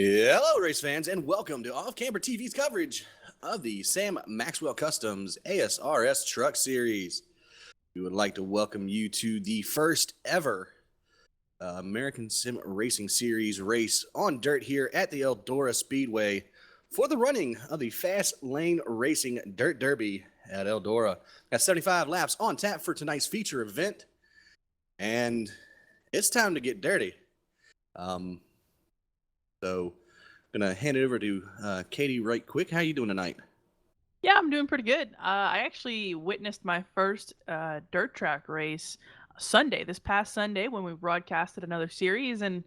Hello, race fans, and welcome to Off Camper TV's coverage of the Sam Maxwell Customs ASRS Truck Series. We would like to welcome you to the first ever American Sim Racing Series race on dirt here at the Eldora Speedway for the running of the Fastlane Racing Dirt Derby at Eldora. Got 75 laps on tap for tonight's feature event, and it's time to get dirty. So I'm going to hand it over to Katie right quick. How you doing tonight? Yeah, I'm doing pretty good. I actually witnessed my first dirt track race this past Sunday, when we broadcasted another series, and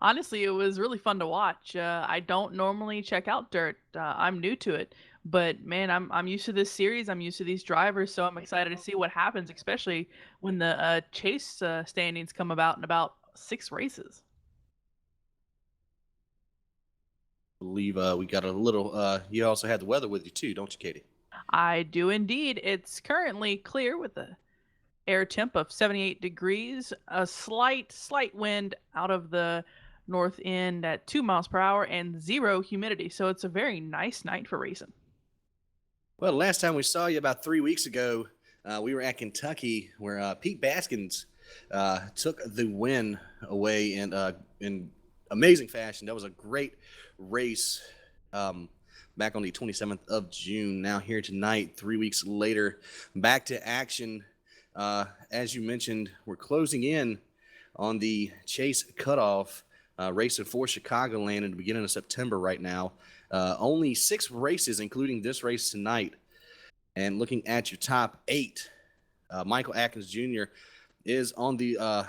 honestly, it was really fun to watch. I don't normally check out dirt. I'm new to it, but man, I'm used to this series. I'm used to these drivers, so I'm excited to see what happens, especially when the chase standings come about in about 6 races. I believe we got a little, you also had the weather with you too, don't you, Katie? I do indeed. It's currently clear with a air temp of 78 degrees, a slight wind out of the north end at 2 miles per hour, and zero humidity. So it's a very nice night for racing. Well, the last time we saw you about 3 weeks ago, we were at Kentucky where Pete Baskins took the win away in amazing fashion. That was a great race back on the 27th of June. Now here tonight, 3 weeks later, back to action. As you mentioned, we're closing in on the Chase cutoff, racing for Chicagoland in the beginning of September right now. Only 6 races, including this race tonight. And looking at your top 8, Michael Atkins Jr. is on the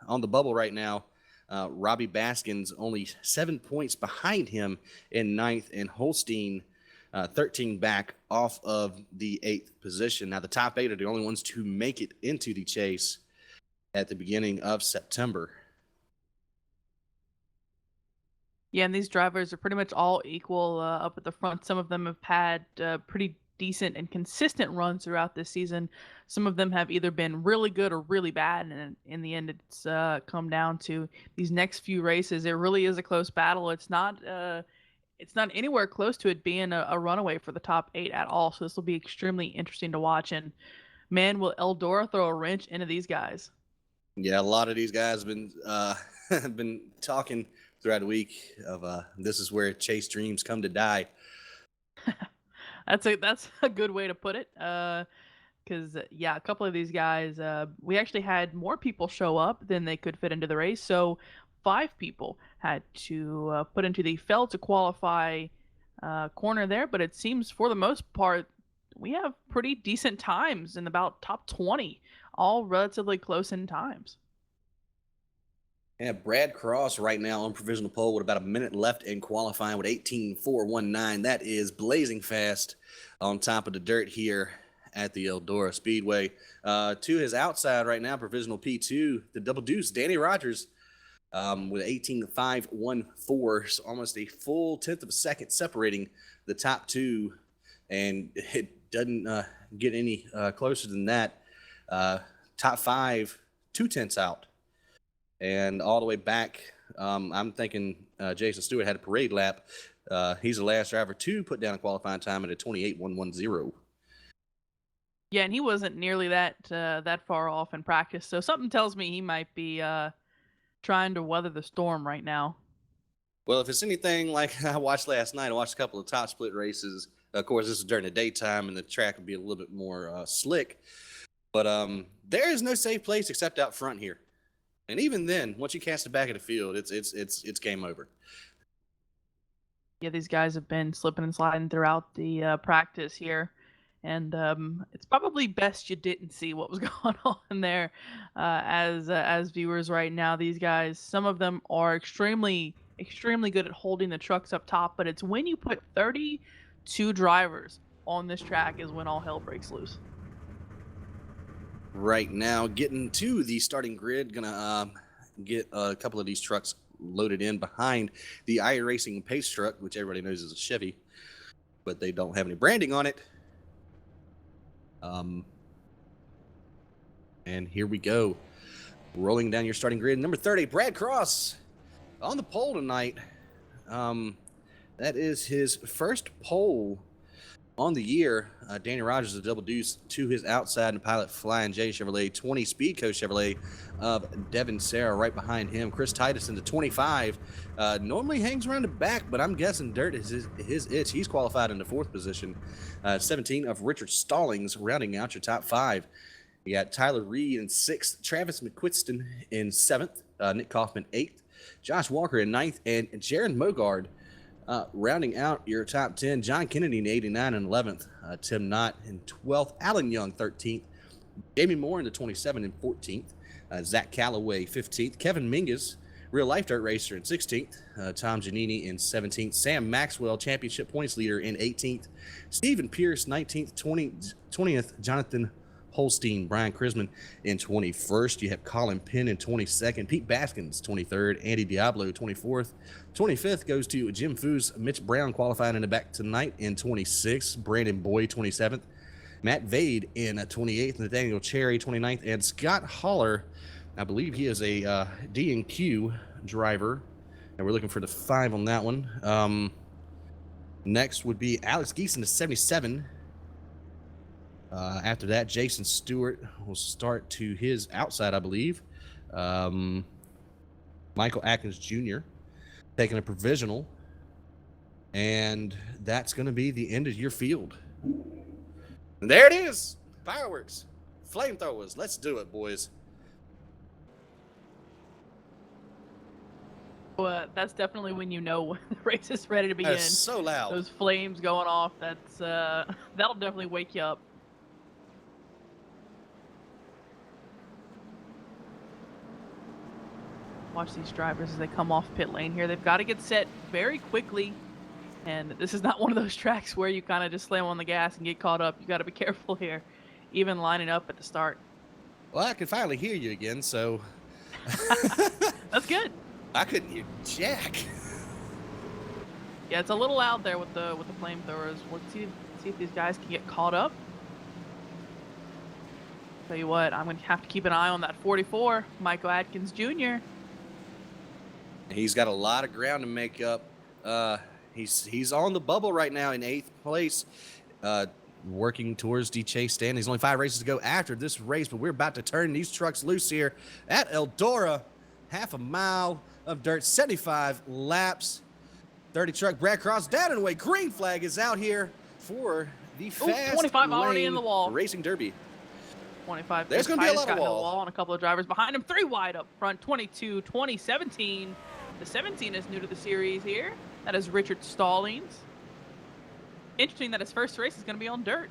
bubble right now. Robbie Baskins only 7 points behind him in 9th, and Holstein 13 back off of the 8th position. Now, the top 8 are the only ones to make it into the chase at the beginning of September. Yeah, and these drivers are pretty much all equal up at the front. Some of them have had pretty decent and consistent runs throughout this season. Some of them have either been really good or really bad, and in the end, it's come down to these next few races. It really is a close battle. It's not anywhere close to it being a runaway for the top 8 at all. So this will be extremely interesting to watch. And man, will Eldora throw a wrench into these guys? Yeah, a lot of these guys have been been talking throughout the week of this is where Chase dreams come to die. That's a good way to put it. Because yeah, a couple of these guys, we actually had more people show up than they could fit into the race. So 5 people had to put into the fail to qualify corner there. But it seems for the most part we have pretty decent times in about top 20, all relatively close in times. Yeah, Brad Cross right now on provisional pole with about a minute left in qualifying with 18.419. That is blazing fast on top of the dirt here at the Eldora Speedway. To his outside right now, provisional P2, the double deuce, Danny Rogers, with 18.514, so almost a full tenth of a second separating the top 2, and it doesn't get any closer than that. Top 5, 2/10 out. And all the way back, I'm thinking Jason Stewart had a parade lap. He's the last driver to put down a qualifying time at a 28.110. Yeah, and he wasn't nearly that far off in practice. So something tells me he might be trying to weather the storm right now. Well, if it's anything like I watched last night, I watched a couple of top split races. Of course, this is during the daytime, and the track would be a little bit more slick. But there is no safe place except out front here. And even then, once you cast the back of the field, it's game over. Yeah, these guys have been slipping and sliding throughout the practice here, and it's probably best you didn't see what was going on there. As viewers right now, these guys, some of them are extremely good at holding the trucks up top, but it's when you put 32 drivers on this track is when all hell breaks loose. Right now, getting to the starting grid, gonna get a couple of these trucks loaded in behind the iRacing Pace truck, which everybody knows is a Chevy, but they don't have any branding on it. And here we go, rolling down your starting grid. Number 30, Brad Cross on the pole tonight. That is his first pole on the year. Daniel Rogers a double deuce to his outside and pilot Flying J Chevrolet, 20 Speedco Chevrolet of Devin Sarah right behind him. Chris Titus in the 25. Normally hangs around the back, but I'm guessing dirt is his itch. He's qualified in the 4th position. 17 of Richard Stallings rounding out your top 5. You got Tyler Reed in 6th, Travis McQuiston in 7th, Nick Kaufman 8th, Josh Walker in 9th, and Jaron Mogard rounding out your top 10. John Kennedy in 89 and 11th, Tim Knott in 12th, Alan Young 13th, Jamie Moore in the 27 and 14th, Zach Calloway 15th, Kevin Mingus, real life dirt racer in 16th, Tom Giannini in 17th, Sam Maxwell championship points leader in 18th, Stephen Pierce 19th, 20th, Jonathan Holstein, Brian Krisman in 21st. You have Colin Penn in 22nd, Pete Baskins 23rd, Andy Diablo 24th. 25th goes to Jim Foos, Mitch Brown qualifying in the back tonight in 26th, Brandon Boyd 27th, Matt Vade in 28th, Nathaniel Cherry 29th, and Scott Holler, I believe he is a D&Q driver, and we're looking for the 5 on that one. Next would be Alex Geeson to 77. After that, Jason Stewart will start to his outside, I believe. Michael Atkins Jr. taking a provisional. And that's going to be the end of your field. And there it is. Fireworks. Flamethrowers. Let's do it, boys. That's definitely when you know when the race is ready to begin. That's so loud. Those flames going off, that's that'll definitely wake you up. Watch these drivers as they come off pit lane here. They've got to get set very quickly. And this is not one of those tracks where you kind of just slam on the gas and get caught up. You got to be careful here, even lining up at the start. Well, I can finally hear you again, so. That's good. I couldn't hear jack. Yeah, it's a little loud there with the flamethrowers. Let's see if these guys can get caught up. Tell you what, I'm going to have to keep an eye on that 44, Michael Atkins Jr. He's got a lot of ground to make up. He's on the bubble right now in 8th place, working towards the chase stand. There's only 5 races to go after this race, but we're about to turn these trucks loose here at Eldora. Half a mile of dirt, 75 laps. 30 truck, Brad Cross down and away. Green flag is out here for the Fastlane 25 already in the wall. Racing Derby. 25. There's going to be a lot of wall and a couple of drivers behind him. 3 wide up front. 22, 2017. The 17 is new to the series here. That is Richard Stallings. Interesting that his first race is going to be on dirt.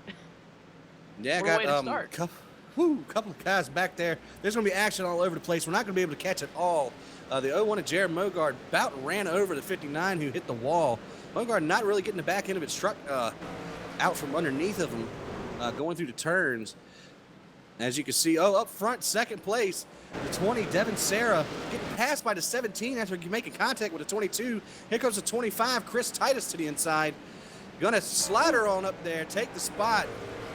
Yeah, what a way to got start. couple of guys back there. There's going to be action all over the place. We're not going to be able to catch it all. The 01 of Jared Mogard about ran over the 59 who hit the wall. Mogard not really getting the back end of its truck out from underneath of him, going through the turns. As you can see, up front, second place, the 20, Devin Sarah, getting passed by the 17 after making contact with the 22. Here comes the 25, Chris Titus to the inside. Gonna slide her on up there, take the spot.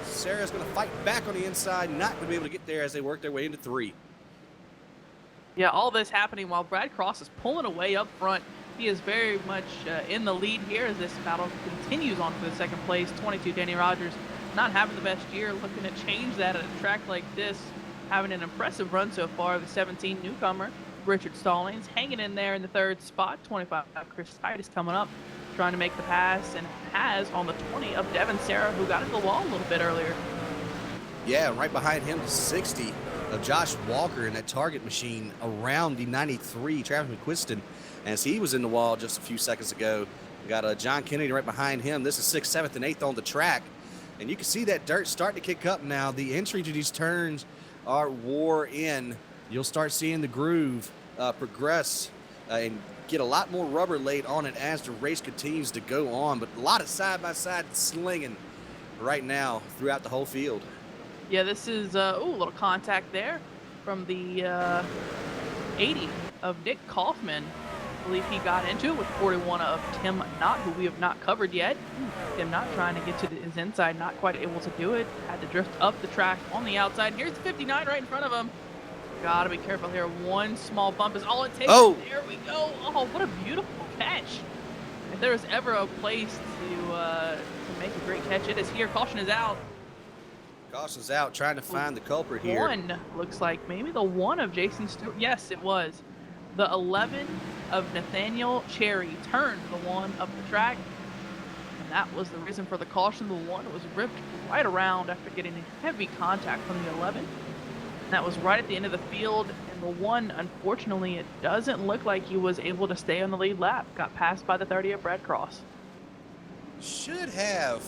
Sarah's gonna fight back on the inside, not gonna be able to get there as they work their way into 3. Yeah, all this happening while Brad Cross is pulling away up front. He is very much in the lead here as this battle continues on for the second place. 22, Danny Rogers, not having the best year, looking to change that at a track like this. Having an impressive run so far. The 17 newcomer, Richard Stallings, hanging in there in the 3rd spot. 25, Chris Titus coming up, trying to make the pass, and has on the 20 of Devin Sarah, who got into the wall a little bit earlier. Yeah, right behind him, the 60 of Josh Walker in that target machine around the 93, Travis McQuiston, as he was in the wall just a few seconds ago. We got John Kennedy right behind him. This is 6th, 7th, and 8th on the track. And you can see that dirt starting to kick up now. The entry to these turns are wore in. You'll start seeing the groove progress and get a lot more rubber laid on it as the race continues to go on. But a lot of side-by-side slinging right now throughout the whole field. Yeah, this is a little contact there from the 80 of Nick Kaufman. I believe he got into it with 41 of Tim Knott, who we have not covered yet. Tim Knott trying to get to his inside, not quite able to do it. Had to drift up the track on the outside. Here's the 59 right in front of him. Gotta be careful here. One small bump is all it takes. Oh! There we go. Oh, what a beautiful catch. If there was ever a place to make a great catch, it is here. Caution is out. Caution's out, trying to find the culprit here. One looks like maybe the one of Jason Stewart. Yes, it was. The 11 of Nathaniel Cherry turned the one up the track. And that was the reason for the caution. The one was ripped right around after getting heavy contact from the 11. And that was right at the end of the field. And the one, unfortunately, it doesn't look like he was able to stay on the lead lap. Got passed by the 30 of Brad Cross. Should have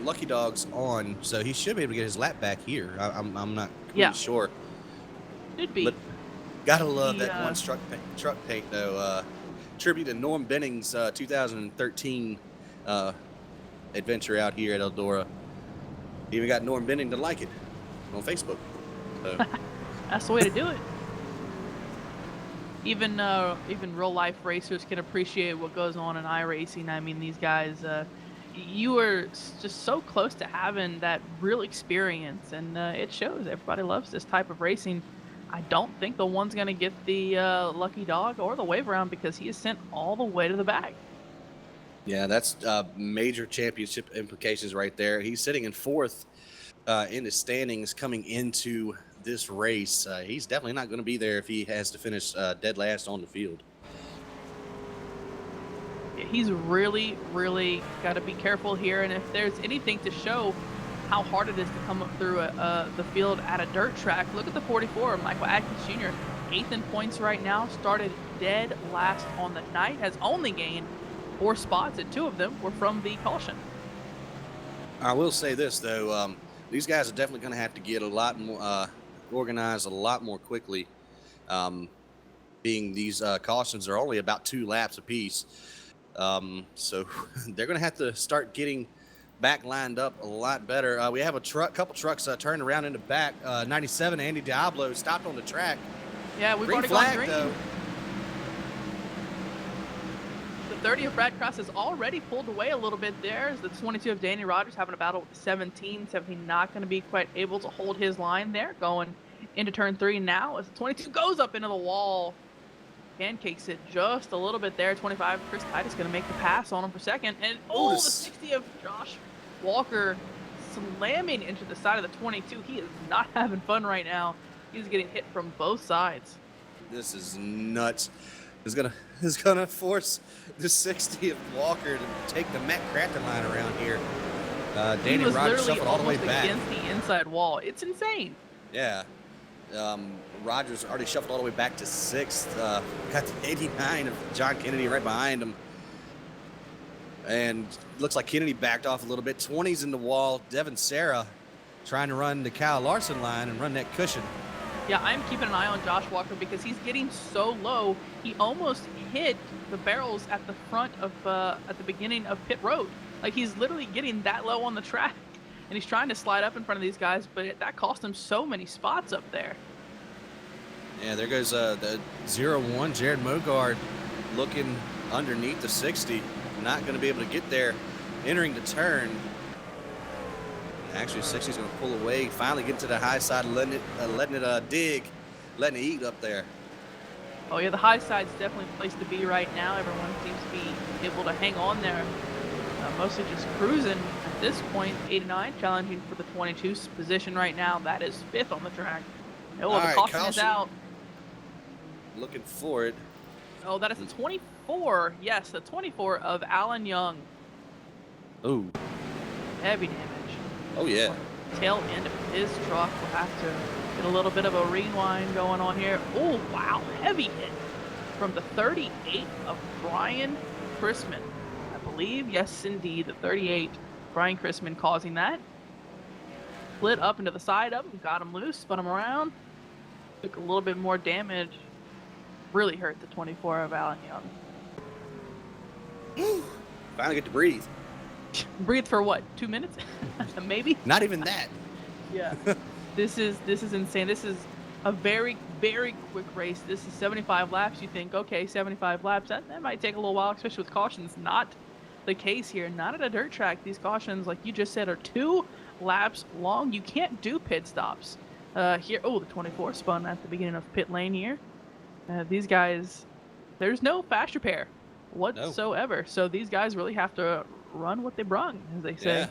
Lucky Dogs on, so he should be able to get his lap back here. I'm not completely sure. Should be. But gotta love that one truck paint though. Tribute to Norm Benning's 2013 adventure out here at Eldora. Even got Norm Benning to like it on Facebook. So. That's the way to do it. Even real life racers can appreciate what goes on in iRacing. I mean, these guys, you are just so close to having that real experience, and it shows. Everybody loves this type of racing. I don't think the one's going to get the lucky dog or the wave around because he is sent all the way to the back. Yeah, that's major championship implications right there. He's sitting in fourth in the standings coming into this race. He's definitely not going to be there if he has to finish dead last on the field. He's really, really got to be careful here, and if there's anything to show how hard it is to come up through the field at a dirt track, look at the 44, Michael Atkins Jr., 8th in points right now, started dead last on the night, has only gained 4 spots, and 2 of them were from the caution. I will say this, though. These guys are definitely going to have to get a lot more organized a lot more quickly, being these cautions are only about 2 laps apiece. So they're going to have to start getting back lined up a lot better. We have a couple trucks turned around in the back. 97 Andy Diablo stopped on the track. Yeah, we've Green already flag, gone green. though. The 30 of Brad Cross has already pulled away a little bit there. As the 22 of Danny Rogers having a battle with 17. 17 not going to be quite able to hold his line there. Going into turn 3 now as the 22 goes up into the wall. Pancakes it just a little bit there. 25, Chris Titus going to make the pass on him for second. And the 60 of Josh Walker slamming into the side of the 22. He is not having fun right now. He's getting hit from both sides. This is nuts. Is gonna force the 60 of Walker to take the Matt Crafton line around here. Danny Rogers shuffled all the way back against the inside wall. It's insane. Yeah. Rogers already shuffled all the way back to 6th. Got the 89 of John Kennedy right behind him. And looks like Kennedy backed off a little bit. 20's in the wall. Devin Sarah trying to run the Kyle Larson line and run that cushion. Yeah, I'm keeping an eye on Josh Walker because he's getting so low. He almost hit the barrels at the front of, at the beginning of pit road. Like, he's literally getting that low on the track. And he's trying to slide up in front of these guys, but that cost him so many spots up there. Yeah, there goes the 0-1, Jared Mogard, looking underneath the 60. Not going to be able to get there. Entering the turn. Actually, 60's going to pull away. Finally get to the high side, letting it dig, letting it eat up there. Oh yeah, the high side's definitely the place to be right now. Everyone seems to be able to hang on there. Mostly just cruising at this point. 89 challenging for the 22's position right now. That is 5th on the track. Oh, the caution is out. Looking for it. Oh, that is the 24. Yes, the 24 of Alan Young. Ooh. Heavy damage. Oh, yeah. Tail end of his truck will have to get a little bit of a rewind going on here. Oh, wow. Heavy hit from the 38 of Brian Chrisman. I believe, yes, indeed, the 38, Brian Chrisman causing that. Split up into the side of him, got him loose, spun him around. Took a little bit more damage. Really hurt the 24 of Alan Young. Finally get to breathe. Breathe for what? 2 minutes? Maybe? Not even that. Yeah. This is insane. This is a very, very quick race. This is 75 laps. You think, okay, 75 laps, that might take a little while, especially with cautions. Not the case here. Not at a dirt track. These cautions, like you just said, are 2 laps long. You can't do pit stops. Here, oh, the 24 spun at the beginning of pit lane here. These guys, there's no fast repair. No. whatsoever. So these guys really have to run what they brung, as they Yeah. say.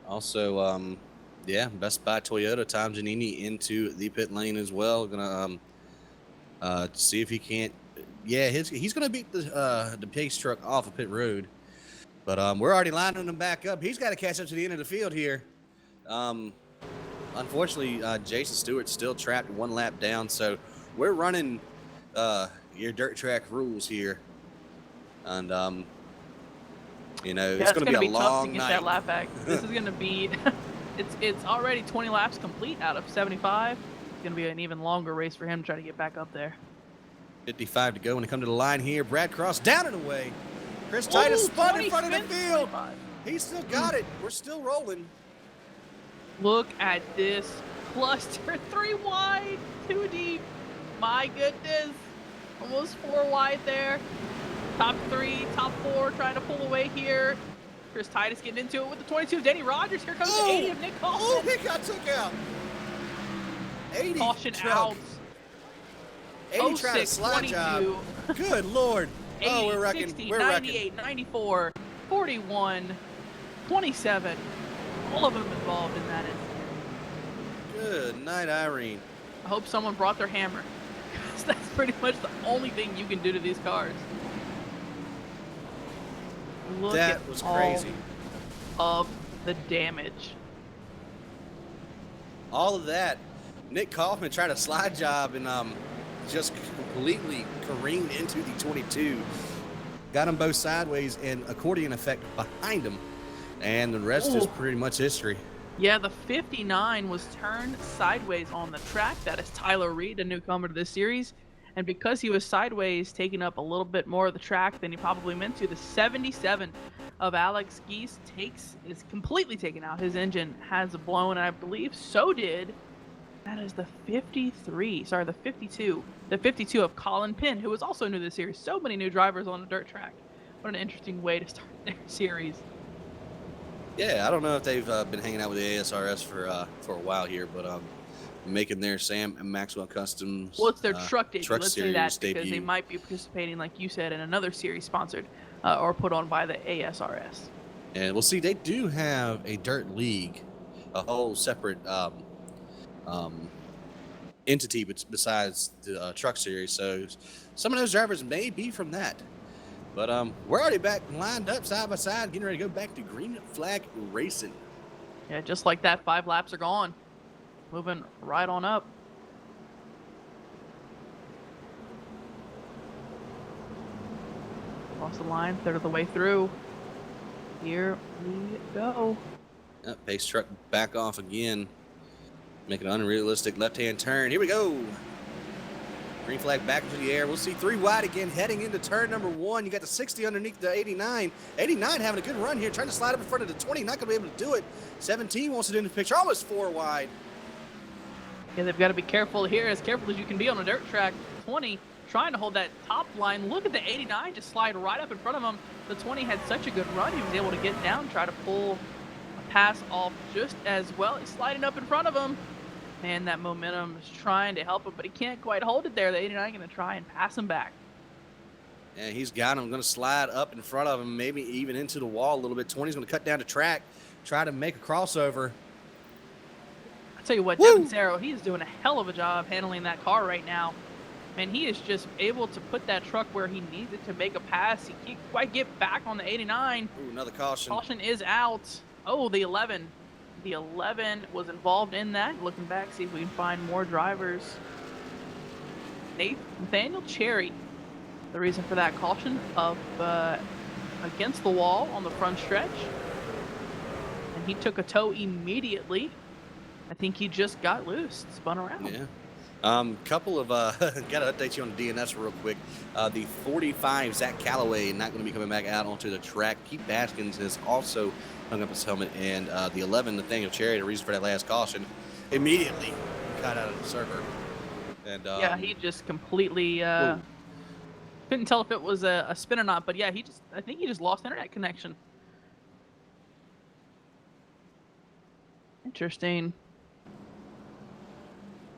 Also, yeah, Best Buy Toyota Tom Giannini into the pit lane as well. Gonna see if he can't. Yeah, he's gonna beat the pace truck off of pit road. But we're already lining him back up. He's got to catch up to the end of the field here. Um, Unfortunately, Jason Stewart's still trapped one lap down, so we're running your dirt track rules here, and Yeah, it's it's going to going be to a be tough to long get that night. lap back. This is going to be, it's already 20 laps complete out of 75. It's going to be an even longer race for him to try to get back up there. 55 to go when it comes to the line here. Brad Cross down and away. Chris Titus Oh, spun 20 in front of the spins, field. 25. He's still got it. We're still rolling. Look at this cluster. 3 wide, 2 deep. My goodness. Almost 4 wide there. Top 3, top 4 trying to pull away here. Chris Titus getting into it with the 22 of Denny Rogers. Here comes the 80 of Nick Oh, Coleman. he got took out. 80 Caution truck. out. 80 trying to 06, slide 22. job. Good Lord. 80, Oh, we're wrecking. 60, We're 98, 94, 41, 27. All of them involved in that incident. Good night, Irene. I hope someone brought their hammer, because that's pretty much the only thing you can do to these cars. Look That at was all crazy. of the damage. All of that. Nick Kaufman tried a slide job and just completely careened into the 22. Got them both sideways and accordion effect behind them. And the rest is pretty much history. Yeah, the 59 was turned sideways on the track. That is Tyler Reed, a newcomer to this series. And because he was sideways, taking up a little bit more of the track than he probably meant to, the 77 of Alex Geese is completely taken out. His engine has blown, and I believe so did. That is the 53. Sorry, the 52. The 52 of Colin Penn, who was also new to this series. So many new drivers on a dirt track. What an interesting way to start their series. Yeah, I don't know if they've been hanging out with the ASRS for a while here, but making their Sam and Maxwell Customs. Well, it's their truck debut. Truck Let's say series that because debut. they might be participating, like you said, in another series sponsored or put on by the ASRS. And we'll see, they do have a dirt league, a whole separate entity besides the truck series. So some of those drivers may be from that. But we're already back lined up side by side, getting ready to go back to green flag racing. Yeah, just like that, 5 laps are gone. Moving right on up. Across the line, third of the way through. Here we go. Yep, pace truck back off again. Making an unrealistic left-hand turn. Here we go. Green flag back into the air. We'll see 3 wide again heading into turn number 1. You got the 60 underneath the 89. 89 having a good run here, trying to slide up in front of the 20. Not going to be able to do it. 17 wants it in the picture. Almost 4 wide. Yeah, they've got to be careful here, as careful as you can be on a dirt track. 20 trying to hold that top line. Look at the 89 just slide right up in front of him. The 20 had such a good run. He was able to get down, try to pull a pass off just as well. He's sliding up in front of him. And that momentum is trying to help him, but he can't quite hold it there. The 89 going to try and pass him back. And he's got him. Going to slide up in front of him, maybe even into the wall a little bit. 20's going to cut down the track, try to make a crossover. I'll tell you what, Devin Cerro, he is doing a hell of a job handling that car right now. And he is just able to put that truck where he needs it to make a pass. He can't quite get back on the 89. Ooh, another caution. Caution is out. Oh, the 11. The 11 was involved in that. Looking back, see if we can find more drivers. Nathaniel Cherry, the reason for that caution of against the wall on the front stretch. And he took a tow immediately. I think he just got loose, spun around. Yeah. Couple of got to update you on the DNS real quick. The 45 Zach Calloway not going to be coming back out onto the track. Pete Baskins has also hung up his helmet, and the 11 Nathaniel Cherry, the reason for that last caution, immediately got out of the server. And yeah, he just completely couldn't tell if it was a spin or not, but yeah, I think he just lost internet connection. Interesting.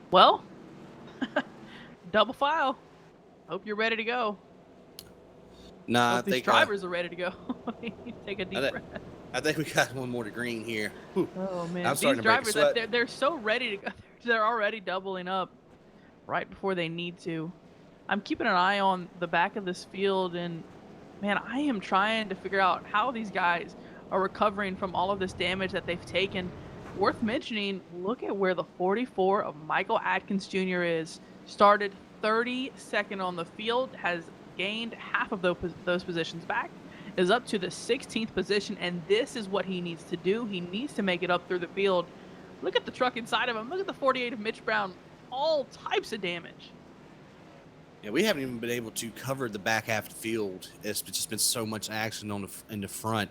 Well, double file. Hope you're ready to go. Nah, I Hope these think drivers are ready to go. Take a I, deep thi- breath. I think we got one more to green here. Whew. Oh I'm man, starting these to break a drivers, sweat. they're so ready to go. They're already doubling up right before they need to. I'm keeping an eye on the back of this field, and man, I am trying to figure out how these guys are recovering from all of this damage that they've taken. Worth mentioning, look at where the 44 of Michael Atkins Jr. is. Started 32nd on the field, has gained half of those positions back, is up to the 16th position, and this is what he needs to do. He needs to make it up through the field. Look at the truck inside of him. Look at the 48 of Mitch Brown. All types of damage. Yeah, we haven't even been able to cover the back half of the field. It's just been so much action in the front.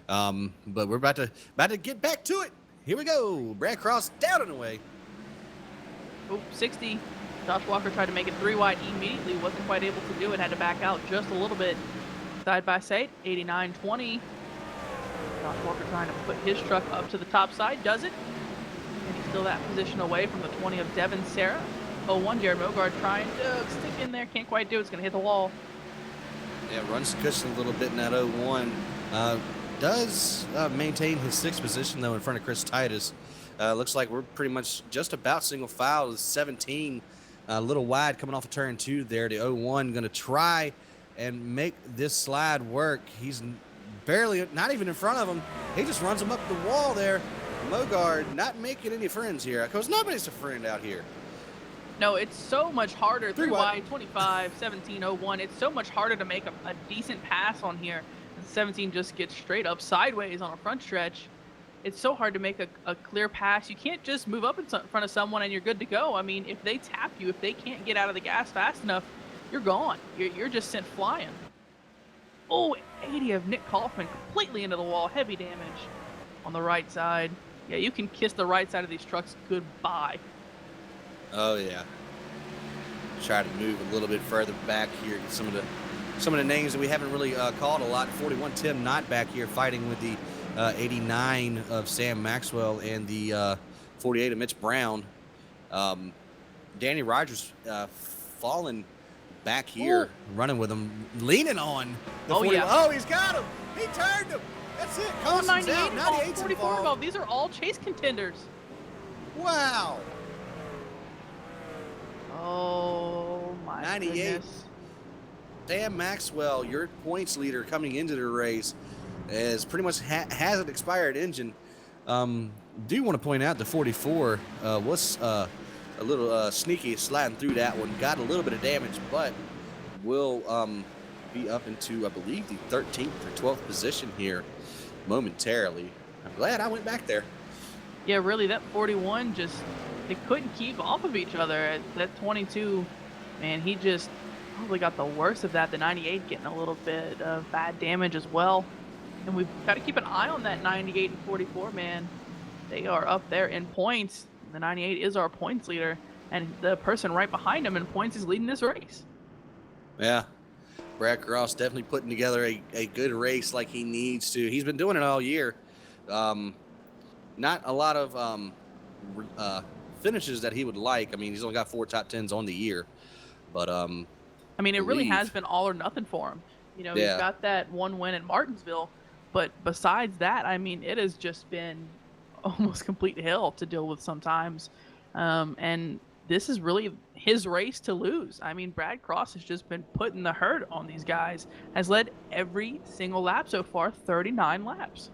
But we're about to get back to it. Here we go. Brad Cross down and away. Oh, 60. Josh Walker tried to make it 3 wide immediately. Wasn't quite able to do it. Had to back out just a little bit. Side by side, 89-20. Josh Walker trying to put his truck up to the top side. Does it? And he's still that position away from the 20 of Devin Sarah. 01, Jared Mogard trying to stick in there. Can't quite do it. It's going to hit the wall. Yeah, runs the cushion a little bit in that 01. Does maintain his 6th position, though, in front of Chris Titus. Looks like we're pretty much just about single file. The 17, a little wide coming off of turn 2 there. The 01 going to try and make this slide work. He's barely, not even in front of him. He just runs him up the wall there. Mogard not making any friends here, because nobody's a friend out here. No, it's so much harder. 3 wide. wide, 25, 17, 01. It's so much harder to make a decent pass on here. 17 just gets straight up sideways on a front stretch. It's so hard to make a clear pass. You can't just move up in front of someone and you're good to go. I mean, if they tap you, if they can't get out of the gas fast enough, you're gone. You're just sent flying. Oh, 80 of Nick Kaufman completely into the wall. Heavy damage on the right side. Yeah, you can kiss the right side of these trucks goodbye. Oh yeah. Try to move a little bit further back here. Get some of the names that we haven't really called a lot. 41 Tim Knott back here fighting with the 89 of Sam Maxwell and the 48 of Mitch Brown. Danny Rogers falling back here, running with him, leaning on the 41. Yeah. Oh, he's got him. He turned him. That's it. Oh, Carson's 98 out. involved, 98's 44 involved. involved. These are all chase contenders. Wow. Oh my 98. goodness. Sam Maxwell, your points leader coming into the race, is pretty much has an expired engine. Do want to point out the 44 was a little sneaky sliding through that one. Got a little bit of damage, but will be up into, I believe, the 13th or 12th position here momentarily. I'm glad I went back there. Yeah, really, that 41 just, they couldn't keep off of each other. That 22, man, he just probably got the worst of that. The 98 getting a little bit of bad damage as well. And we've got to keep an eye on that 98 and 44, man. They are up there in points. The 98 is our points leader, and the person right behind him in points is leading this race. Yeah. Brad Cross definitely putting together a good race like he needs to. He's been doing it all year. Not a lot of finishes that he would like. I mean, he's only got 4 top 10s on the year. But I mean, it really has been all or nothing for him. You know, Yeah. he's got that one win in Martinsville, but besides that, I mean, it has just been almost complete hell to deal with sometimes. And this is really his race to lose. I mean, Brad Cross has just been putting the hurt on these guys, has led every single lap so far, 39 laps.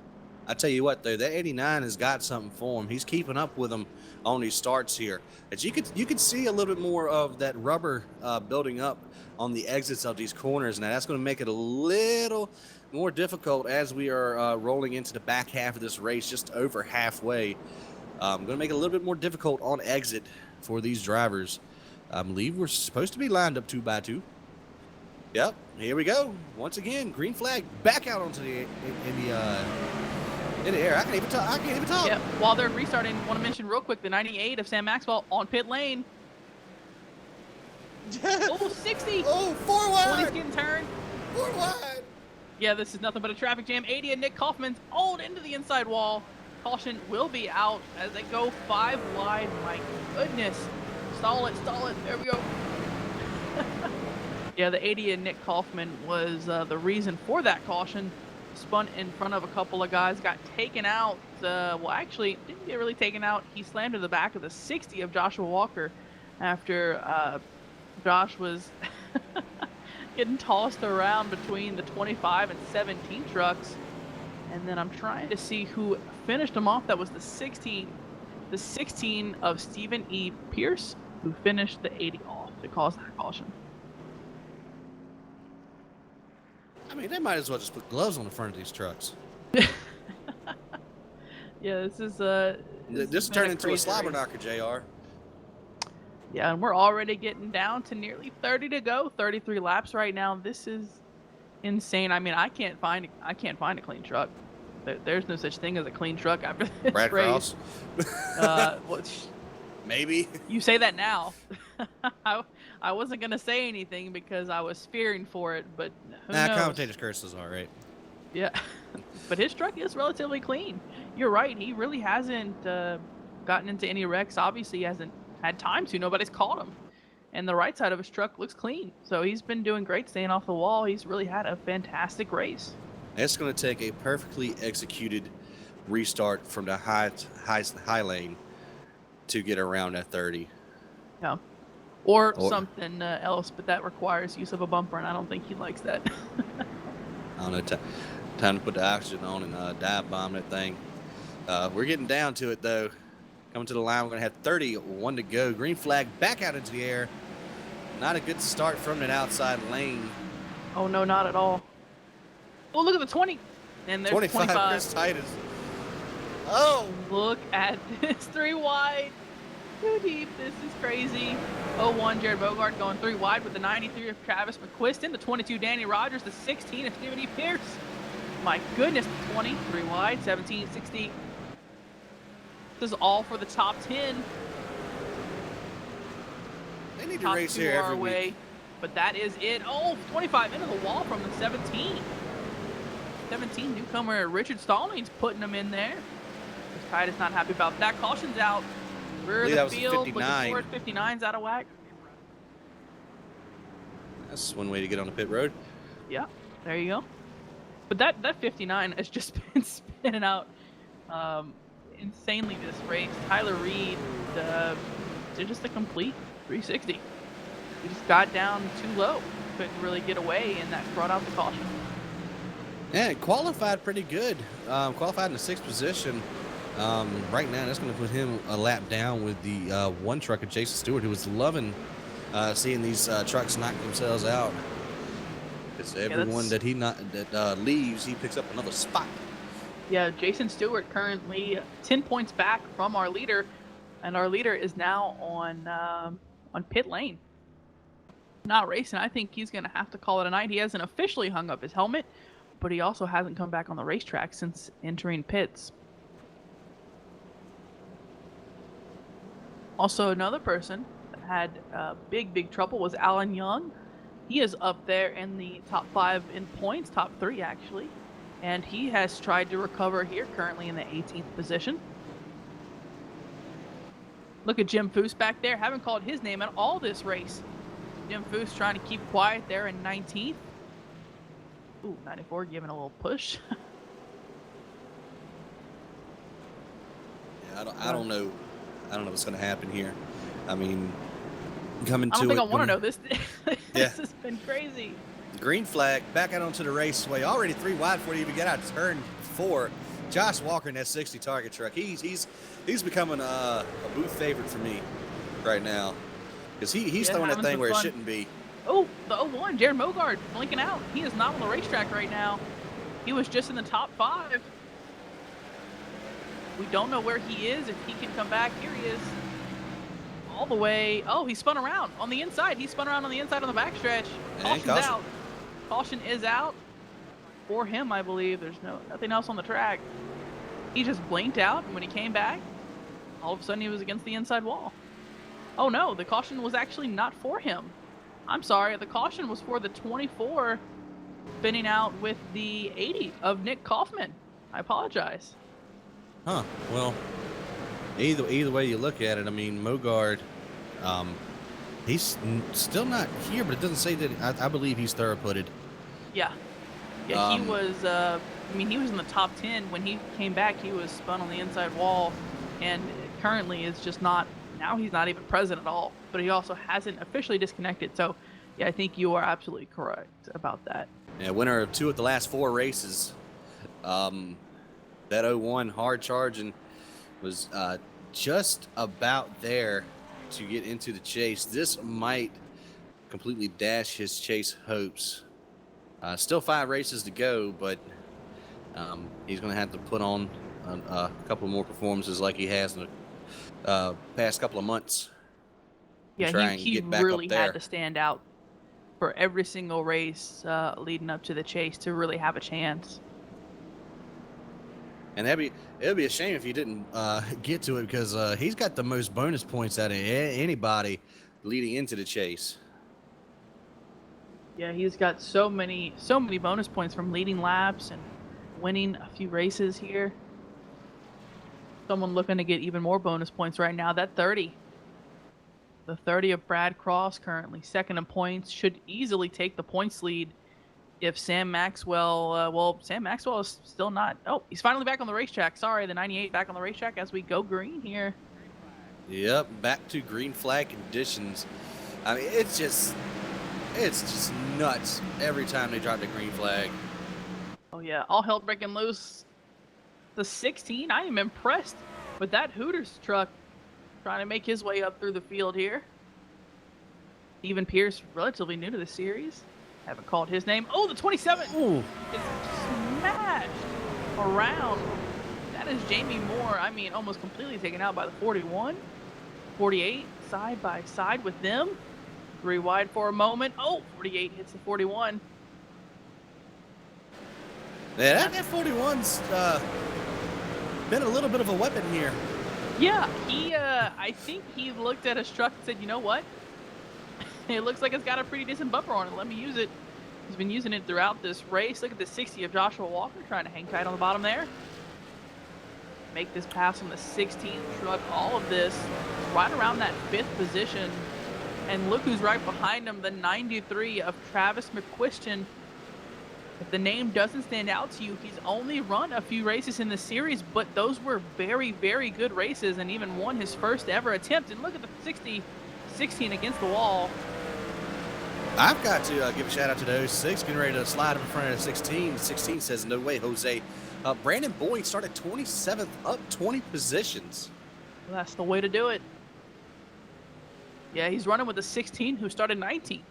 I tell you what, though, that 89 has got something for him. He's keeping up with him on these starts here. As you could see a little bit more of that rubber building up on the exits of these corners. Now, that's going to make it a little more difficult as we are rolling into the back half of this race, just over halfway. Going to make it a little bit more difficult on exit for these drivers. I believe we're supposed to be lined up 2 by 2. Yep, here we go. Once again, green flag back out onto the in the air. I can't even talk. Yeah, while they're restarting, want to mention real quick the 98 of Sam Maxwell on pit lane. Oh, 60. Oh, 4 When wide. he's getting turned. 4 wide. Yeah, this is nothing but a traffic jam. 80 and Nick Kaufman's hauled into the inside wall. Caution will be out as they go 5 wide. My goodness. Stall it. There we go. Yeah, the 80 and Nick Kaufman was the reason for that caution. Spun in front of a couple of guys, got taken out. Well, actually, didn't get really taken out. He slammed to the back of the 60 of Joshua Walker after Josh was getting tossed around between the 25 and 17 trucks. And then I'm trying to see who finished him off. That was the 16 of Stephen E. Pierce, who finished the 80 off to cause that caution. I mean, they might as well just put gloves on the front of these trucks. Yeah, this is This turned into a slobber knocker, JR. Yeah, and we're already getting down to nearly 30 to go. 33 laps right now. This is insane. I mean, I can't find a clean truck. There's no such thing as a clean truck after this Brad race. Cross. Maybe. You say that now. I wasn't gonna say anything because I was fearing for it, but who knows? Commentator's curse is all right. Yeah, but his truck is relatively clean. You're right. He really hasn't gotten into any wrecks. Obviously, he hasn't had time to. Nobody's caught him. And the right side of his truck looks clean. So he's been doing great staying off the wall. He's really had a fantastic race. It's going to take a perfectly executed restart from the high lane to get around that 30. Yeah. Or something else, but that requires use of a bumper, and I don't think he likes that. I don't know. Time to put the oxygen on and dive bomb that thing. We're getting down to it, though. Coming to the line, we're going to have 31 to go. Green flag back out into the air. Not a good start from that outside lane. Oh, no, not at all. Oh, look at the 20. And there's 25. Chris Titus. Oh! Look at this. 3 wide. 2 deep. This is crazy. 01 Jared Bogart going 3 wide with the 93 of Travis McQuiston. The 22 Danny Rogers. The 16 of Stephen E. Pierce. My goodness. The 20. 3 wide. 17, 60. This is all for the top 10. They need to race here every week. But that is it. Oh, 25 into the wall from the 17. 17 newcomer Richard Stallings putting them in there. Titus not happy about that. Caution's out. Rear of the field. Looking forward. 59's out of whack. That's one way to get on the pit road. Yeah, there you go. But that 59 has just been spinning out insanely this race. Tyler Reed did just a complete 360. He just got down too low. Couldn't really get away, and that brought out the caution. Yeah, it qualified pretty good. Qualified in the 6th position. Right now, that's going to put him a lap down with the one truck of Jason Stewart, who was loving seeing these trucks knock themselves out. Because everyone that leaves, he picks up another spot. Yeah, Jason Stewart currently 10 points back from our leader, and our leader is now on pit lane. Not racing. I think he's going to have to call it a night. He hasn't officially hung up his helmet, but he also hasn't come back on the racetrack since entering pits. Also, another person that had big trouble was Alan Young. He is up there in the top 5 in points, top 3 actually. And he has tried to recover here, currently in the 18th position. Look at Jim Foose back there. Haven't called his name at all this race. Jim Foose trying to keep quiet there in 19th. Ooh, 94 giving a little push. Yeah, I don't know. I don't know what's going to happen here. I mean, coming to it. I don't think I want to know this. Yeah. This has been crazy. Green flag back out onto the raceway. Already 3 wide before you even get out to turn 4. Josh Walker in that 60 target truck. He's becoming a booth favorite for me right now, because he's throwing that thing where it shouldn't be. Oh, the 01 Jared Mogard blinking out. He is not on the racetrack right now. He was just in the top 5. We don't know where he is. If he can come back, here he is. All the way. Oh, he spun around on the inside. He spun around on the inside on the backstretch. Caution's out. Caution is out for him, I believe. There's nothing else on the track. He just blinked out, and when he came back, all of a sudden he was against the inside wall. Oh no, the caution was actually not for him. I'm sorry, the caution was for the 24 spinning out with the 80 of Nick Kaufman. I apologize. Huh. Well, either way you look at it, I mean, Mogard, He's still not here, but it doesn't say that. I believe he's third-footed. Yeah. Yeah, he Um, was, I mean, he was in the top 10. When he came back, he was spun on the inside wall, and currently is just not, now he's not even present at all. But he also hasn't officially disconnected. So, yeah, I think you are absolutely correct about that. yeah, winner of 2 of the last 4 races. That 01 hard charge and was just about there to get into the chase. This might completely dash his chase hopes. Still 5 races to go, but he's going to have to put on a couple more performances like he has in the past couple of months and Yeah, try and he get back up really had there. to stand out for every single race leading up to the chase to really have a chance. And it'd be a shame if he didn't get to it because he's got the most bonus points out of anybody leading into the chase. Yeah, he's got so many bonus points from leading laps and winning a few races here. Someone looking to get even more bonus points right now. That 30. The 30 of Brad Cross, currently second in points, should easily take the points lead if Sam Maxwell, well, Sam Maxwell is still not. Oh, he's finally back on the racetrack. Sorry, the 98 back on the racetrack as we go green here. Yep, back to green flag conditions. I mean, it's just nuts every time they drop the green flag. Oh yeah, all hell breaking loose. The 16, I am impressed with that Hooters truck trying to make his way up through the field here. Steven Pierce, relatively new to the series. Haven't called his name. Oh, the 27 Ooh. is smashed around. That is Jamie Moore. I mean, almost completely taken out by the 41. 48 side by side with them. 3 wide for a moment. Oh, 48 hits the 41. Yeah, that 41's been a little bit of a weapon here. Yeah, I think he looked at his truck and said, you know what? It looks like it's got a pretty decent bumper on it. Let me use it. He's been using it throughout this race. Look at the 60 of Joshua Walker trying to hang tight on the bottom there. Make this pass on the 16 truck. All of this right around that 5th position. And look who's right behind him, the 93 of Travis McQuistion. If the name doesn't stand out to you, he's only run a few races in the series, but those were very, very good races and even won his first ever attempt. And look at the 16 against the wall. I've got to give a shout out to those 6 getting ready to slide up in front of the 16. 16 says, no way, Jose. Brandon Boyd started 27th, up 20 positions. Well, that's the way to do it. Yeah, he's running with the 16 who started 19.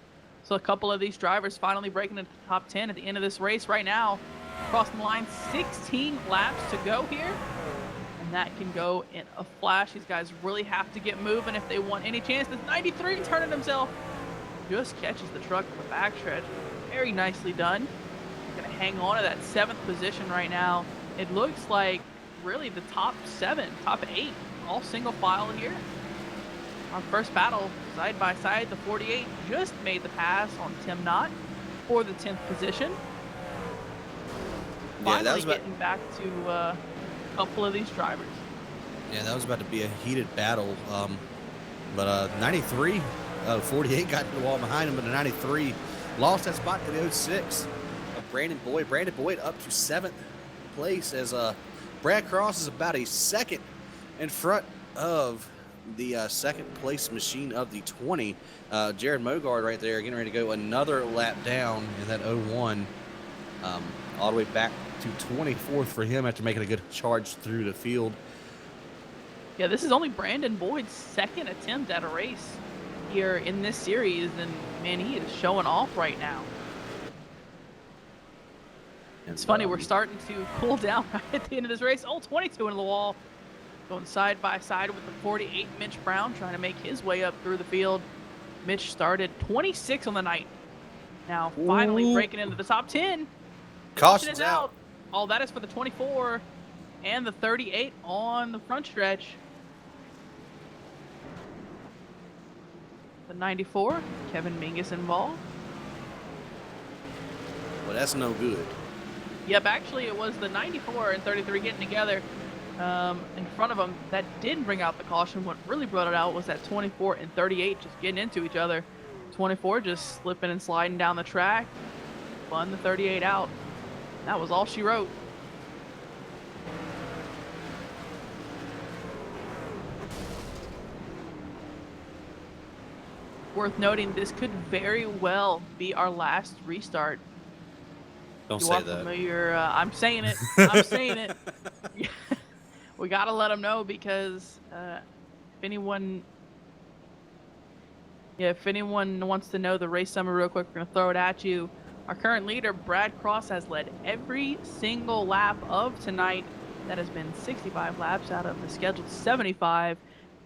So a couple of these drivers finally breaking into the top 10 at the end of this race right now. Crossing the line, 16 laps to go here. And that can go in a flash. These guys really have to get moving if they want any chance. This 93 turning himself. Just catches the truck on the backstretch. Very nicely done. Going to hang on to that 7th position right now. It looks like really the top 7, top 8, all single file here. Our first battle, side by side, the 48 just made the pass on Tim Knott for the 10th position. Finally that was getting back to a couple of these drivers. Yeah, that was about to be a heated battle. But 93, 48 got to the wall behind him, but the 93 lost that spot to the 06 of Brandon Boyd. Brandon Boyd up to 7th place as Brad Cross is about a second in front of the 2nd place machine of the 20. Jared Mogard right there getting ready to go another lap down in that 01. All the way back to 24th for him after making a good charge through the field. Yeah, this is only Brandon Boyd's 2nd attempt at a race here in this series, and man, he is showing off right now. It's funny, we're starting to cool down right at the end of this race. Oh, 22 into the wall. Going side by side with the 48, Mitch Brown, trying to make his way up through the field. Mitch started 26 on the night. Now finally breaking into the top 10. Caution's out. All that is for the 24 and the 38 on the front stretch. The 94, Kevin Mingus involved. Well, that's no good. Yep, actually it was the 94 and 33 getting together. in front of him that didn't bring out the caution. What really brought it out was that 24 and 38 just getting into each other. 24 just slipping and sliding down the track, spun the 38 out. That was all she wrote. Worth noting, this could very well be our last restart. Don't You say are that. familiar. I'm saying it. I'm saying it. We gotta let them know because if anyone, if anyone wants to know the race summary real quick, we're gonna throw it at you. Our current leader, Brad Cross, has led every single lap of tonight. That has been 65 laps out of the scheduled 75,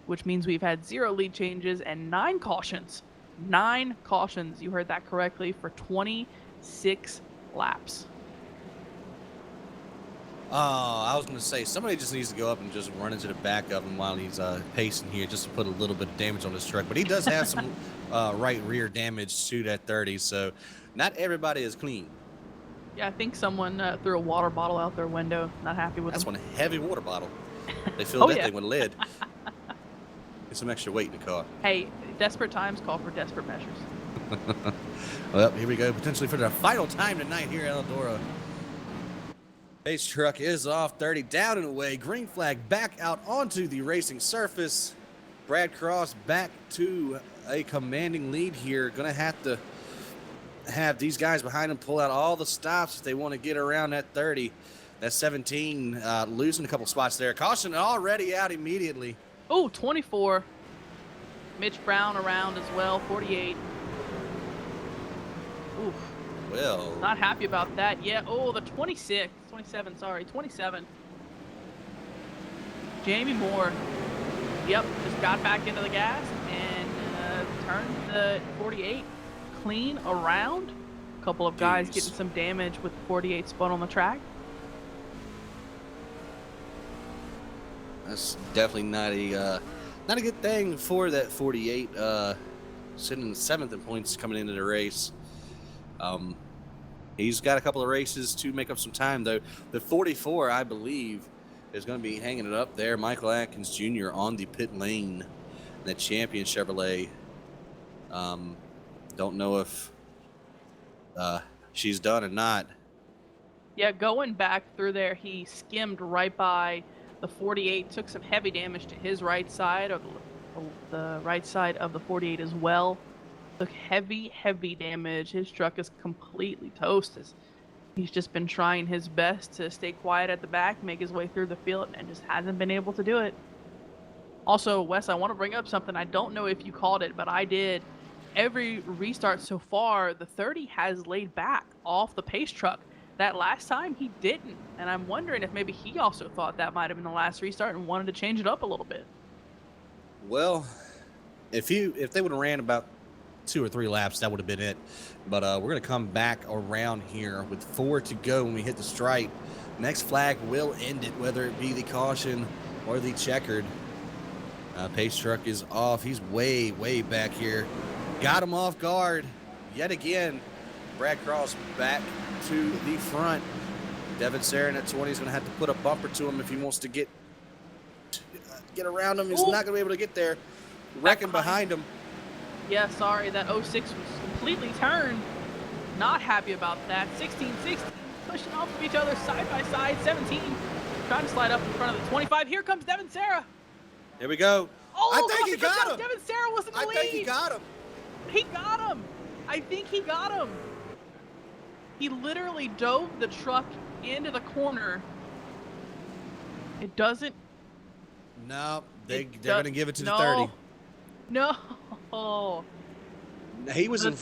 which means we've had 0 lead changes and 9 cautions. 9 cautions. You heard that correctly, for 26 laps. Oh, I was going to say, somebody just needs to go up and just run into the back of him while he's pacing here, just to put a little bit of damage on his truck. But he does have some right rear damage to that 30, so not everybody is clean. Yeah, I think someone threw a water bottle out their window. Not happy with That's them. one heavy water bottle. They filled Oh, that yeah. thing with lead. Get some extra weight in the car. Hey, desperate times call for desperate measures. Well, here we go, potentially for the final time tonight here at Eldora. Pace truck is off 30, down and away. Green flag back out onto the racing surface. Brad Cross back to a commanding lead here. Gonna have to have these guys behind him pull out all the stops if they want to get around that 30. That 17 losing a couple spots there. Caution already out immediately. Oh, 24. Mitch Brown around as well, 48. Oof. Well, Not happy about that. Yeah, oh, the 26. 27, sorry, 27. Jamie Moore. Yep, just got back into the gas and turned the 48 clean around. A couple of guys Jeez. getting some damage with 48 spun on the track. that's definitely not a good thing for that 48. Sitting in 7th in points coming into the race. He's got a couple of races to make up some time, though. The 44, I believe, is going to be hanging it up there. Michael Atkins Jr. on the pit lane, the champion Chevrolet. Don't know if she's done or not. Yeah, going back through there, he skimmed right by the 48, took some heavy damage to his right side, or the right side of the 48 as well. Took heavy, heavy damage. His truck is completely toasted. He's just been trying his best to stay quiet at the back, make his way through the field, and just hasn't been able to do it. Also, Wes, I want to bring up something. I don't know if you called it, but I did. Every restart so far, the 30 has laid back off the pace truck. That last time he didn't, and I'm wondering if maybe he also thought that might have been the last restart and wanted to change it up a little bit. Well, if they would have ran about 2 or 3 laps, that would have been it. But we're going to come back around here with 4 to go when we hit the stripe. Next flag will end it, whether it be the caution or the checkered. Pace truck is off. He's way, way back here. Got him off guard yet again. Brad Cross back to the front. Devin Sarin at 20 is going to have to put a bumper to him if he wants to get around him. He's Ooh. not going to be able to get there. Wrecking behind him. Yeah, sorry, that 06 was completely turned. Not happy about that. 16-16, pushing off of each other side by side. 17, trying to slide up in front of the 25. Here comes Devin Sarah. Here we go. Oh, I think he got him. Devin Sarah was in the I lead. think he got him. He got him. I think he got him. He literally dove the truck into the corner. It doesn't. No, they're it going to do- give it to no, the 30. No. He was in.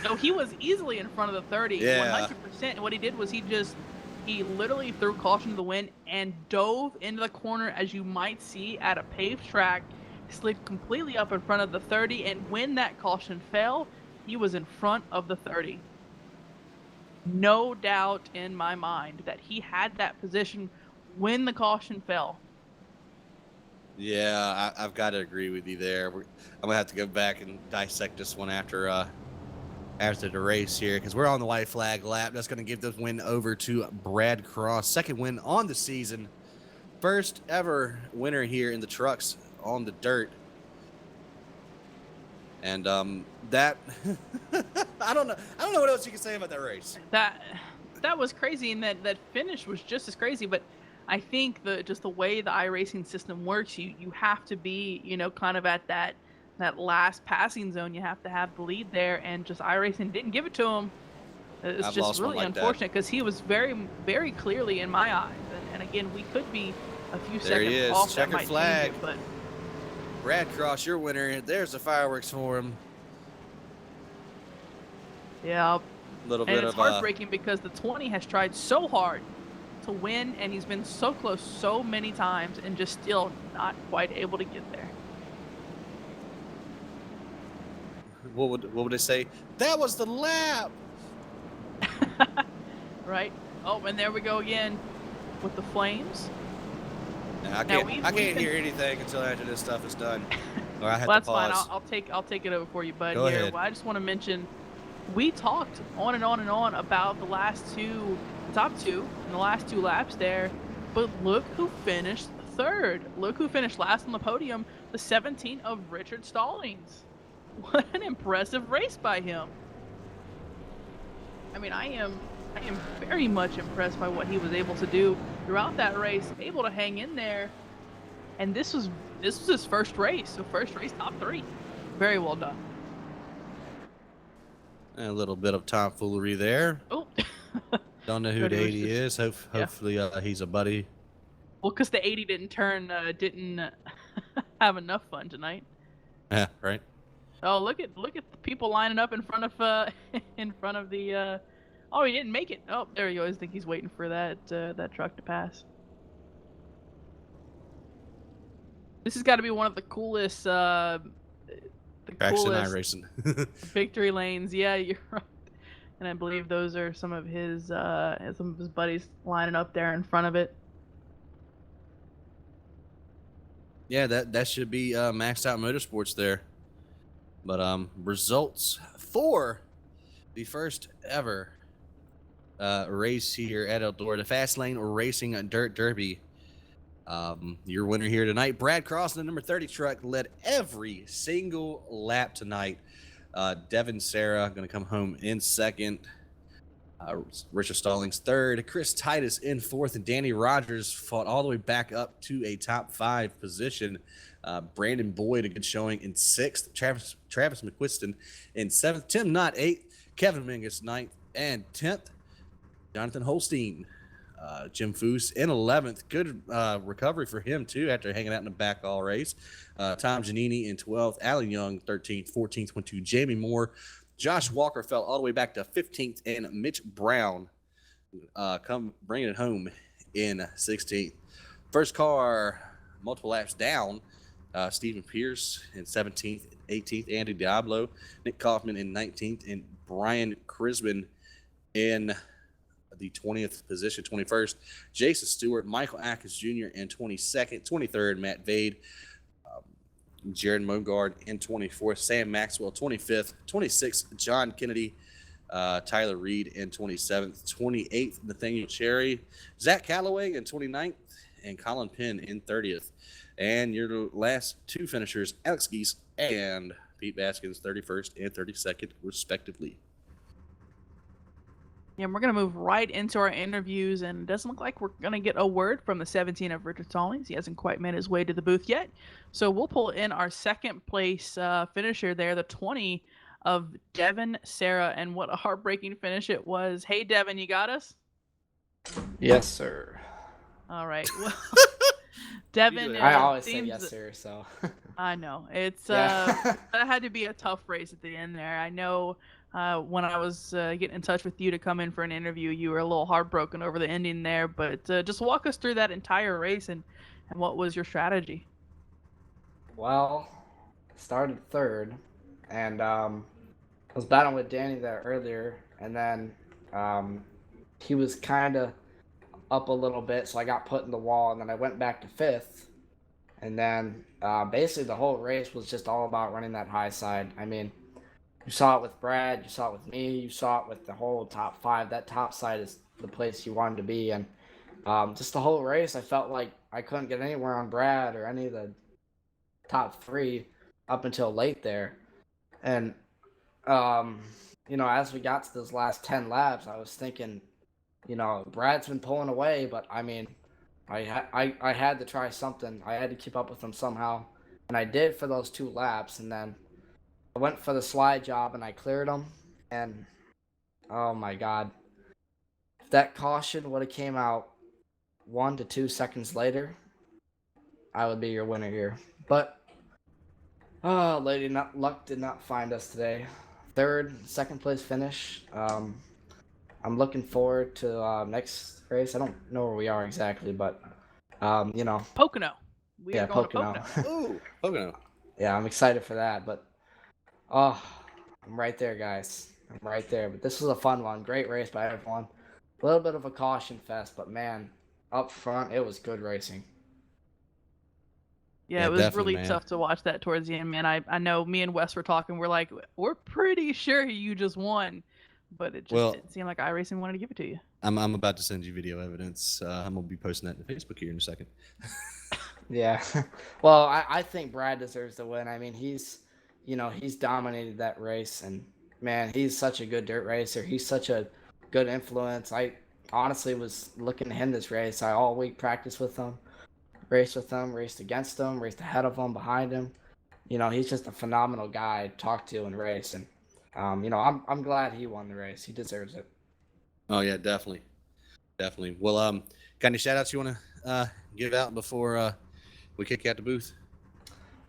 No, he was easily in front of the 30, Yeah. 100%. And what he did was he literally threw caution to the wind and dove into the corner, as you might see at a paved track, slid completely up in front of the 30. And when that caution fell, he was in front of the 30. No doubt in my mind that he had that position when the caution fell. Yeah, I've got to agree with you there. I'm gonna have to go back and dissect this one after the race here, because we're on the white flag lap. That's gonna give this win over to Brad Cross, second win on the season. first ever winner here in the trucks on the dirt. And that I don't know what else you can say about that race. That was crazy, and that finish was just as crazy. But I think the way the iRacing system works, you have to be, kind of at that last passing zone. You have to have the lead there, and just iRacing didn't give it to him. It's I've just lost one really like that. unfortunate because he was very, very clearly in my eyes. And again, we could be a few There he seconds is. off. That Checkered might flag. change it, but Brad Cross, your winner. There's the fireworks for him. yeah. A little And bit it's of heartbreaking because the 20 has tried so hard to win, and he's been so close so many times and just still not quite able to get there. what would they say? That was the lap. Right? Oh, and there we go again with the flames. Nah, I can't hear anything until after this stuff is done. Or I have Well, to that's fine. pause. I'll take it over for you, bud. Go Here, ahead. well, I just want to mention we talked on and on and on about the top two, and the last two laps there. But look who finished third. Look who finished last on the podium. The 17 of Richard Stallings. What an impressive race by him. I mean, I am very much impressed by what he was able to do throughout that race, able to hang in there. And this was his first race, so first race top 3. Very well done. A little bit of tomfoolery there. Oh, Don't know who Cody the was 80 just is. yeah. Hopefully he's a buddy. Well, because the 80 didn't have enough fun tonight. Yeah, right. Oh, look at the people lining up in front of the. Oh, he didn't make it. Oh, there he goes. I think he's waiting for that truck to pass. This has got to be one of the coolest Traction iRacing. victory lanes. Yeah, you're right. And I believe those are some of his buddies lining up there in front of it. Yeah, that should be Maxed Out Motorsports there. But results for the first ever race here at Eldora, the Fastlane Racing Dirt Derby. Your winner here tonight, Brad Cross, the number 30 truck, led every single lap tonight. Devin Sarah going to come home in second. Richard Stallings third. Chris Titus in fourth, and Danny Rogers fought all the way back up to a top 5 position. Brandon Boyd, a good showing, in sixth. Travis McQuiston in seventh. Tim Knott eighth. Kevin Mingus ninth, and 10th. Jonathan Holstein. Jim Foose in 11th. Good recovery for him, too, after hanging out in the back all race. Tom Giannini in 12th. Alan Young, 13th. 14th went to Jamie Moore. Josh Walker fell all the way back to 15th. And Mitch Brown come bringing it home in 16th. First car, multiple laps down. Stephen Pierce in 17th. 18th. Andy Diablo. Nick Kaufman in 19th. And Brian Crisman in the 20th position, 21st. Jason Stewart, Michael Atkins Jr. in 22nd, 23rd, Matt Vade, Jared Mogard in 24th, Sam Maxwell 25th, 26th, John Kennedy, Tyler Reed in 27th, 28th, Nathaniel Cherry, Zach Calloway in 29th, and Colin Penn in 30th. And your last two finishers, Alex Geese and Pete Baskins, 31st and 32nd, respectively. Yeah, we're going to move right into our interviews, and it doesn't look like we're going to get a word from the 17 of Richard Stallings. He hasn't quite made his way to the booth yet. So we'll pull in our second place finisher there, the 20 of Devin Sarah, and what a heartbreaking finish it was. Hey, Devin, you got us? Yes, sir. All right. Well, Devin, I always say yes, sir, so. I know. It's Yeah. that had to be a tough race at the end there. I know when I was getting in touch with you to come in for an interview, you were a little heartbroken over the ending there, but just walk us through that entire race and what was your strategy? Well, started third, and I was battling with Danny there earlier, and then he was kind of up a little bit, so I got put in the wall, and then I went back to fifth, and then basically the whole race was just all about running that high side. I mean, you saw it with Brad, you saw it with me, you saw it with the whole top 5. That top side is the place you wanted to be, and Just the whole race, I felt like I couldn't get anywhere on Brad or any of the top three up until late there. And um, as we got to those last 10 laps, I was thinking, Brad's been pulling away, but I mean, I had to try something. I had to keep up with him somehow, and I did for those 2 laps. And then I went for the slide job and I cleared him. And oh my God, if that caution would have came out 1 to 2 seconds later, I would be your winner here. But lady, luck did not find us today. Second place finish. I'm looking forward to next race. I don't know where we are exactly, but Pocono. We yeah, are going Pocono. to Pocono. Ooh, Pocono. Yeah, I'm excited for that. But oh, I'm right there, guys. I'm right there. But this was a fun one. Great race by everyone. A little bit of a caution fest, but man, up front it was good racing. Yeah, Yeah, it was definitely, really man. tough to watch that towards the end, man. I know me and Wes were talking. We're like, we're pretty sure you just won, but it just Well, didn't seem like iRacing wanted to give it to you. I'm about to send you video evidence. I'm gonna be posting that to Facebook here in a second. Yeah. Well, I think Brad deserves the win. I mean, he's dominated that race, and man, he's such a good dirt racer. He's such a good influence. I honestly was looking at him this race. I all week practiced with him, raced with him, raced against him, raced ahead of him, behind him. He's just a phenomenal guy to talk to and race, and I'm glad he won the race. He deserves it. Oh yeah, definitely, definitely. Well, got any shout outs you want to give out before we kick you out the booth?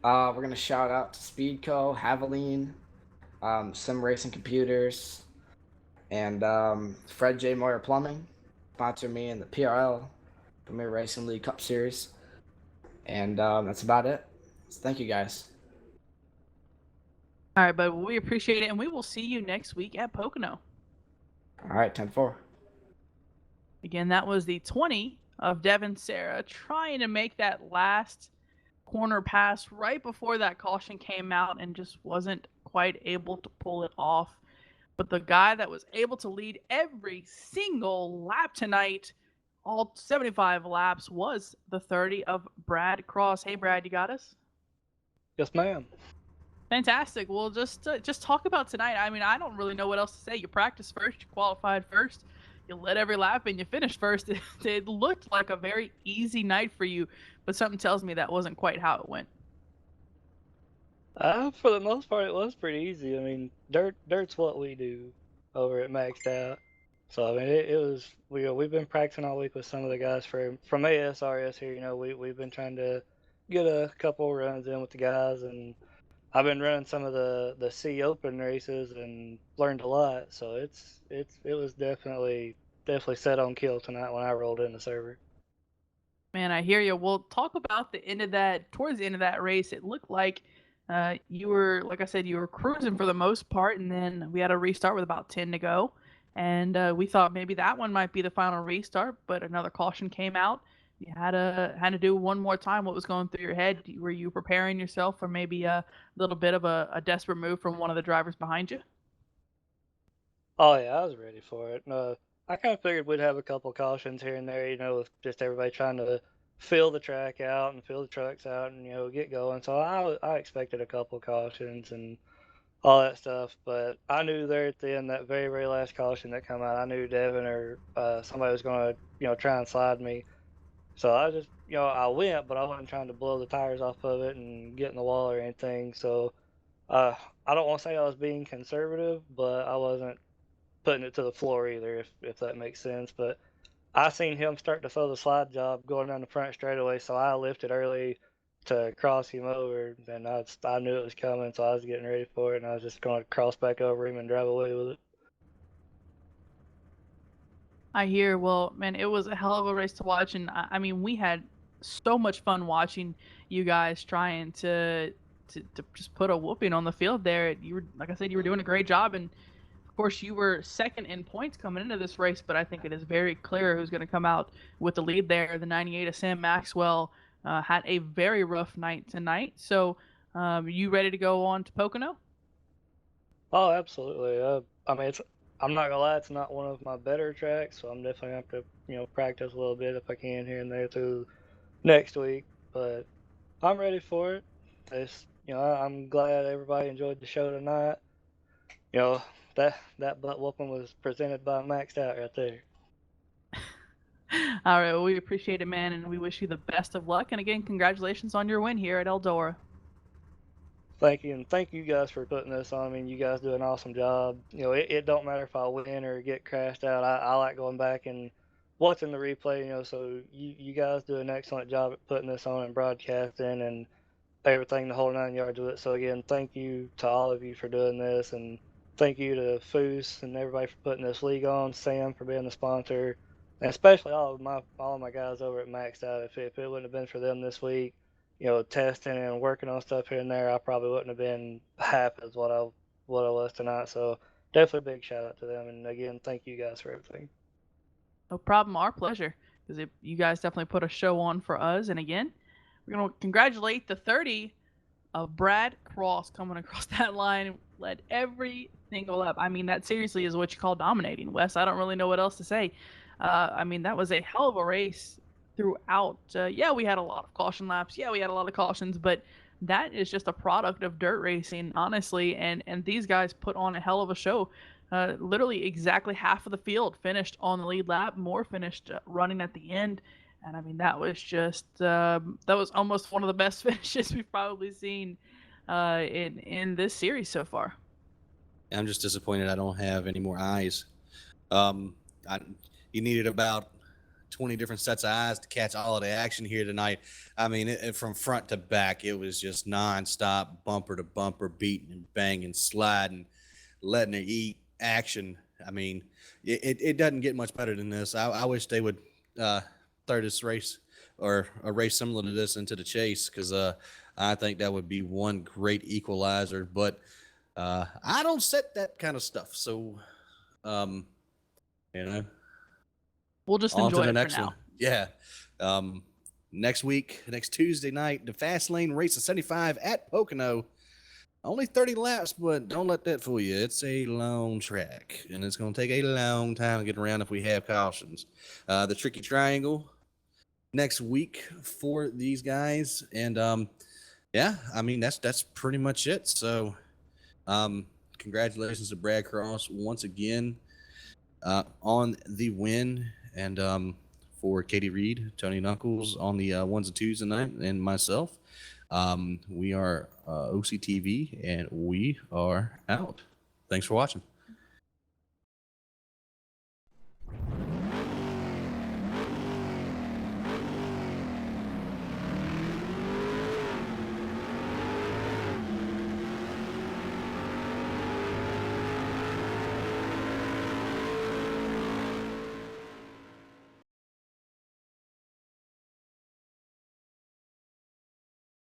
We're gonna shout out to Speedco, Haviline, Sim Racing Computers, and Fred J. Moyer Plumbing sponsor me in the PRL Premier Racing League Cup Series, and that's about it. So thank you guys. All right, but we appreciate it, and we will see you next week at Pocono. All right, 10-4. Again, that was the 20 of Devin Sarah trying to make that last corner pass right before that caution came out and just wasn't quite able to pull it off. But the guy that was able to lead every single lap tonight, all 75 laps, was the 30 of Brad Cross. Hey, Brad, you got us? Yes, ma'am. Fantastic. Well, just talk about tonight. I mean, I don't really know what else to say. You practiced first, you qualified first, you led every lap, and you finished first. It looked like a very easy night for you, but something tells me that wasn't quite how it went. For the most part, it was pretty easy. I mean, dirt's what we do over at Maxed Out. So I mean, it was we've been practicing all week with some of the guys from ASRS here. We've been trying to get a couple runs in with the guys, and I've been running some of the C Open races and learned a lot. So it was definitely set on kill tonight when I rolled in the server. Man, I hear you. We'll talk about the end of that. Towards the end of that race, it looked like you were, like I said, you were cruising for the most part, and then we had a restart with about 10 to go, and we thought maybe that one might be the final restart, but another caution came out. You had to do one more time. What was going through your head? Were you preparing yourself for maybe a little bit of a desperate move from one of the drivers behind you? Oh yeah, I was ready for it. I kind of figured we'd have a couple cautions here and there, with just everybody trying to fill the track out and fill the trucks out and get going. So I expected a couple cautions and all that stuff, but I knew there at the end, that very very last caution that come out, I knew Devin or somebody was going to try and slide me. So I just I went, but I wasn't trying to blow the tires off of it and get in the wall or anything. So uh, I don't want to say I was being conservative, but I wasn't putting it to the floor either, if that makes sense. But I seen him start to throw the slide job going down the front straightaway, so I lifted early to cross him over, and I knew it was coming, so I was getting ready for it, and I was just going to cross back over him and drive away with it. I hear. Well, man, it was a hell of a race to watch, and I mean, we had so much fun watching you guys trying to just put a whooping on the field there. You were, like I said, you were doing a great job, and of course, you were second in points coming into this race, but I think it is very clear who's going to come out with the lead there. The 98 of Sam Maxwell had a very rough night tonight. So, you ready to go on to Pocono? Oh, absolutely. I mean, I'm not gonna lie, it's not one of my better tracks, so I'm definitely gonna have to, practice a little bit if I can here and there through next week. But I'm ready for it. I'm glad everybody enjoyed the show tonight. That butt whooping was presented by Maxed Out right there. All right, well, we appreciate it, man, and we wish you the best of luck. And again, congratulations on your win here at Eldora. Thank you, and thank you guys for putting this on. I mean, you guys do an awesome job. It don't matter if I win or get crashed out. I like going back and watching the replay. So you guys do an excellent job at putting this on and broadcasting and everything, the whole 9 yards with it. So again, thank you to all of you for doing this, and thank you to Foose and everybody for putting this league on. Sam for being the sponsor, and especially all of my guys over at Maxed Out. If it wouldn't have been for them this week, testing and working on stuff here and there, I probably wouldn't have been half as what I was tonight. So definitely a big shout out to them, and again, thank you guys for everything. No problem, our pleasure, because you guys definitely put a show on for us. And again, we're going to congratulate the 30 of Brad Cross coming across that line, led every single lap. I mean, that seriously is what you call dominating, Wes. I don't really know what else to say. I mean, that was a hell of a race throughout. Yeah, we had a lot of caution laps. Yeah, we had a lot of cautions, but that is just a product of dirt racing, honestly. And these guys put on a hell of a show. Literally exactly half of the field finished on the lead lap. More finished running at the end. And I mean, that was just that was almost one of the best finishes we've probably seen in this series so far. I'm just disappointed I don't have any more eyes. You needed about 20 different sets of eyes to catch all of the action here tonight. I mean, from front to back, it was just nonstop, bumper to bumper, beating and banging, sliding, letting it eat action. I mean, it doesn't get much better than this. I wish they would throw this race or a race similar to this into the chase, because I think that would be one great equalizer. But I don't set that kind of stuff. So, we'll just on enjoy to the it next for now. one. Yeah. Next week, next Tuesday night, the Fastlane race of 75 at Pocono. Only 30 laps, but don't let that fool you. It's a long track, and it's going to take a long time to get around if we have cautions. The Tricky Triangle next week for these guys. And, yeah, I mean, that's pretty much it. So congratulations to Brad Cross once again on the win. And for Katie Reed, Tony Knuckles on the ones and twos tonight, and myself, we are OCTV, and we are out. Thanks for watching.